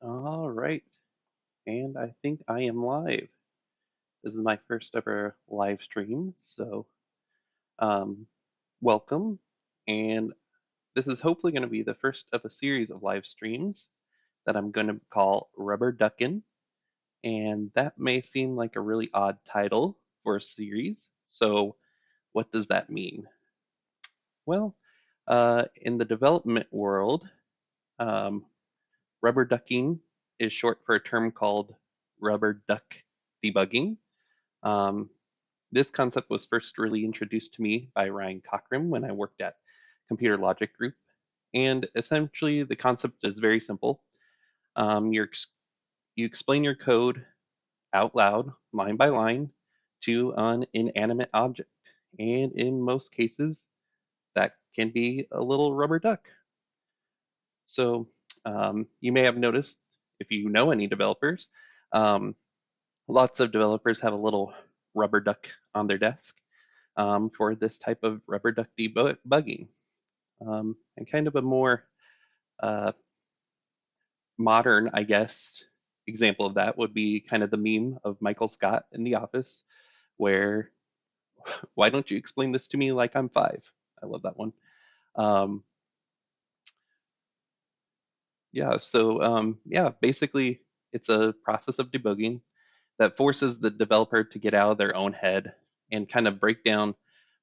All right, and I think I am live. This is my first ever live stream, so um, welcome. And this is hopefully going to be the first of a series of live streams that I'm going to call Rubber Duckin'. And that may seem like a really odd title for a series. So, what does that mean? Well, in the development world, um, rubber ducking is short for a term called rubber duck debugging. Um, this concept was first really introduced to me by Ryan Cochran when I worked at Computer Logic Group. And essentially, the concept is very simple. You explain your code out loud, line by line, to an inanimate object. And in most cases, that can be a little rubber duck. So you may have noticed, if you know any developers, um, lots of developers have a little rubber duck on their desk for this type of rubber duck debugging. And kind of a more uh, modern, I guess, example of that would be kind of the meme of Michael Scott in The Office, where, why don't you explain this to me like I'm five? I love that one. Um, yeah, basically, it's a process of debugging that forces the developer to get out of their own head and kind of break down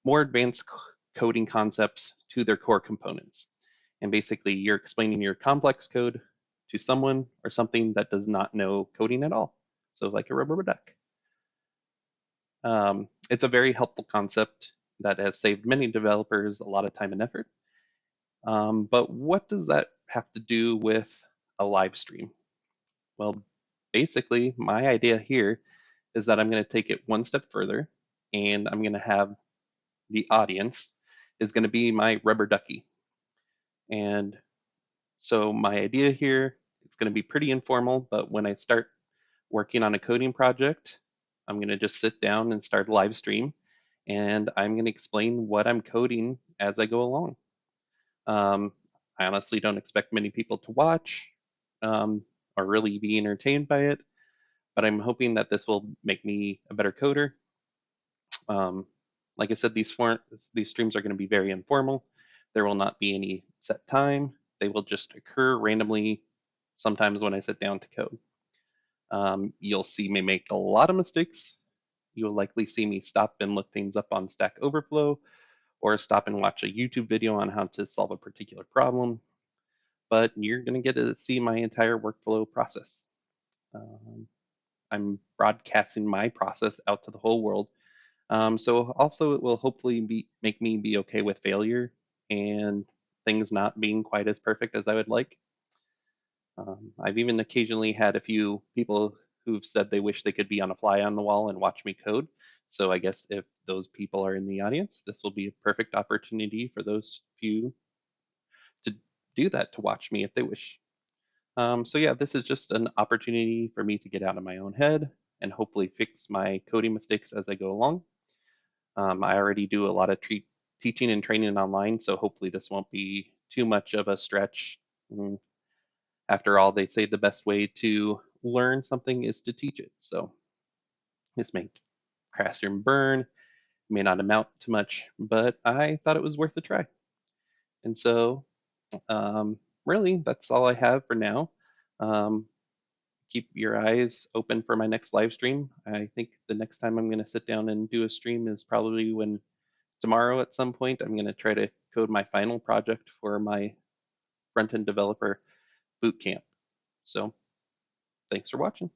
more advanced coding concepts to their core components. And basically, you're explaining your complex code to someone or something that does not know coding at all. So, like a rubber duck. It's a very helpful concept that has saved many developers a lot of time and effort. But what does that have to do with a live stream? Well, basically, my idea here is that I'm going to take it one step further and I'm going to have the audience is going to be my rubber ducky. And so my idea here, it's going to be pretty informal, but when I start working on a coding project, I'm going to just sit down and start a live stream and I'm going to explain what I'm coding as I go along. Um, I honestly don't expect many people to watch um, or really be entertained by it, but I'm hoping that this will make me a better coder. Um, like I said, these streams are going to be very informal. There will not be any set time. They will just occur randomly sometimes when I sit down to code. You'll see me make a lot of mistakes. You'll likely see me stop and look things up on Stack Overflow or stop and watch a YouTube video on how to solve a particular problem. But you're going to get to see my entire workflow process. Um, I'm broadcasting my process out to the whole world. So also it will hopefully make me be okay with failure and things not being quite as perfect as I would like. I've even occasionally had a few people who've said they wish they could be on a fly on the wall and watch me code. So I guess if those people are in the audience, this will be a perfect opportunity for those few to do that, to watch me if they wish. So yeah, this is just an opportunity for me to get out of my own head and hopefully fix my coding mistakes as I go along. I already do a lot of teaching and training online, so hopefully this won't be too much of a stretch. After all, they say the best way to learn something is to teach it. So this may crash and burn, may not amount to much, but I thought it was worth a try. And so, um, really, that's all I have for now. Um, keep your eyes open for my next live stream. I think the next time I'm going to sit down and do a stream is probably when tomorrow at some point. I'm going to try to code my final project for my front end developer boot camp. So thanks for watching.